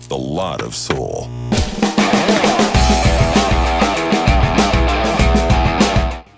with a lot of soul.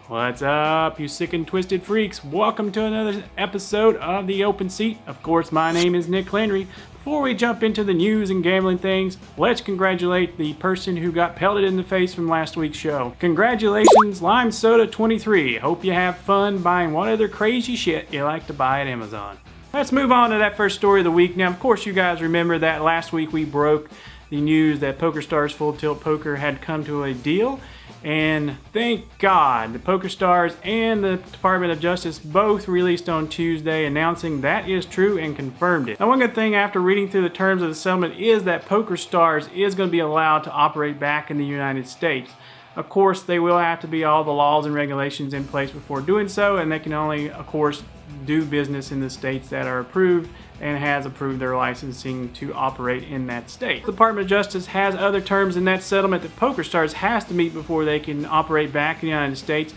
What's up, you sick and twisted freaks? Welcome to another episode of The Open Seat. Of course, my name is Nick Landry. Before we jump into the news and gambling things, let's congratulate the person who got pelted in the face from last week's show. Congratulations, Lime Soda 23. Hope you have fun buying what other crazy shit you like to buy at Amazon. Let's move on to that first story of the week. Now, of course, you guys remember that last week we broke the news that PokerStars Full Tilt Poker had come to a deal. And thank God, the PokerStars and the Department of Justice both released on Tuesday announcing that is true and confirmed it. Now, one good thing after reading through the terms of the settlement is that PokerStars is going to be allowed to operate back in the United States. Of course, they will have to be all the laws and regulations in place before doing so, and they can only, of course, do business in the states that are approved and has approved their licensing to operate in that state. The Department of Justice has other terms in that settlement that PokerStars has to meet before they can operate back in the United States,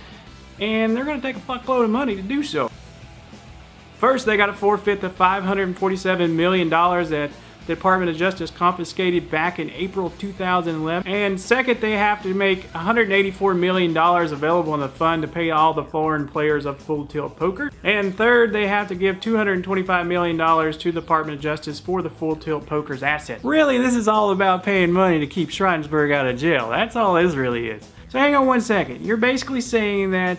and they're going to take a fuckload of money to do so. First, they got to forfeit the $547 million that the Department of Justice confiscated back in April 2011. And second, they have to make $184 million available in the fund to pay all the foreign players of Full Tilt Poker. And third, they have to give $225 million to the Department of Justice for the Full Tilt Poker's assets. Really, this is all about paying money to keep Schreinsberg out of jail. That's all this really is. So hang on one second. You're basically saying that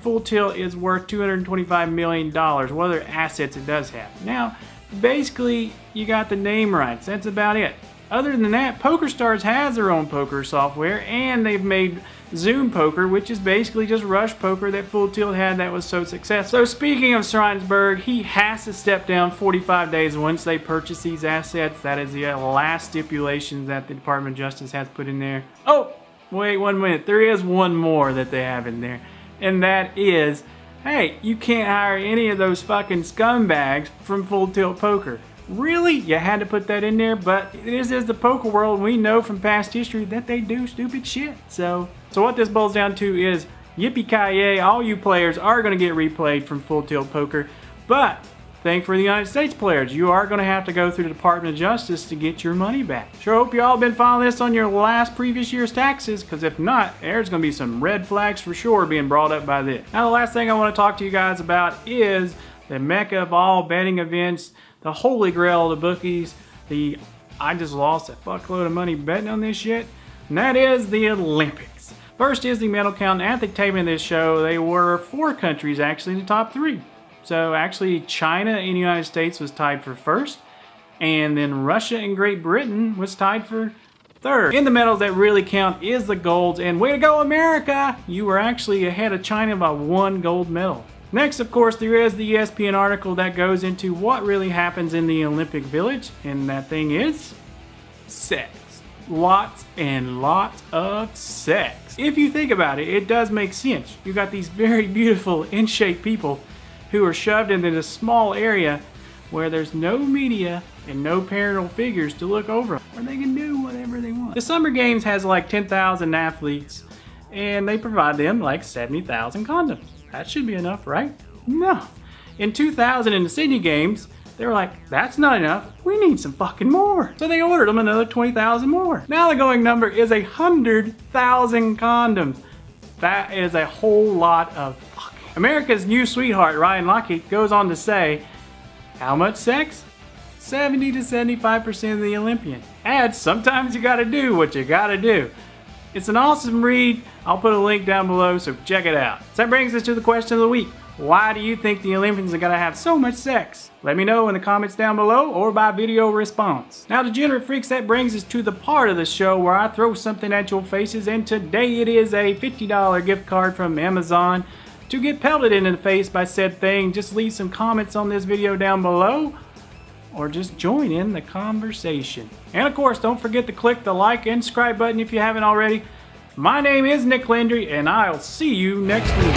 Full Tilt is worth $225 million. What other assets it does have? Now, basically, you got the name rights. That's about it. Other than that, PokerStars has their own poker software, and they've made Zoom Poker, which is basically just Rush Poker that Full Tilt had that was so successful. So speaking of Schreinsberg, he has to step down 45 days once they purchase these assets. That is the last stipulation that the Department of Justice has put in there. Oh, wait 1 minute. There is one more that they have in there, and that is, hey, you can't hire any of those fucking scumbags from Full Tilt Poker. Really? You had to put that in there? But this is the poker world. We know from past history that they do stupid shit. So what this boils down to is, yippee-ki-yay, all you players are going to get replayed from Full Tilt Poker. But thank for the United States players, you are going to have to go through the Department of Justice to get your money back. Sure hope you all been following this on your previous year's taxes, because if not, there's going to be some red flags for sure being brought up by this. Now, the last thing I want to talk to you guys about is the mecca of all betting events, the holy grail of the bookies, I just lost a fuckload of money betting on this shit, and that is the Olympics. First is the medal count. At the taping of this show, they were 4 countries actually in the top 3. So actually, China and the United States was tied for first, and then Russia and Great Britain was tied for third. In the medals that really count is the golds, and way to go, America! You were actually ahead of China by 1 gold medal. Next, of course, there is the ESPN article that goes into what really happens in the Olympic Village, and that thing is sex. Lots and lots of sex. If you think about it, it does make sense. You got these very beautiful, in-shape people who are shoved into this small area where there's no media and no parental figures to look over them, where they can do whatever they want. The Summer Games has like 10,000 athletes, and they provide them like 70,000 condoms. That should be enough, right? No. In 2000 in the Sydney Games, they were like, that's not enough, we need some fucking more. So they ordered them another 20,000 more. Now the going number is 100,000 condoms. That is a whole lot of fucking. America's new sweetheart, Ryan Lochte, goes on to say, how much sex? 70 to 75% of the Olympian. Adds, sometimes you gotta do what you gotta do. It's an awesome read. I'll put a link down below, so check it out. So that brings us to the question of the week. Why do you think the Olympians are gonna have so much sex? Let me know in the comments down below or by video response. Now, degenerate freaks, that brings us to the part of the show where I throw something at your faces, and today it is a $50 gift card from Amazon. To get pelted in the face by said thing, just leave some comments on this video down below, or just join in the conversation. And of course, don't forget to click the like and subscribe button if you haven't already. My name is Nick Landry, and I'll see you next week.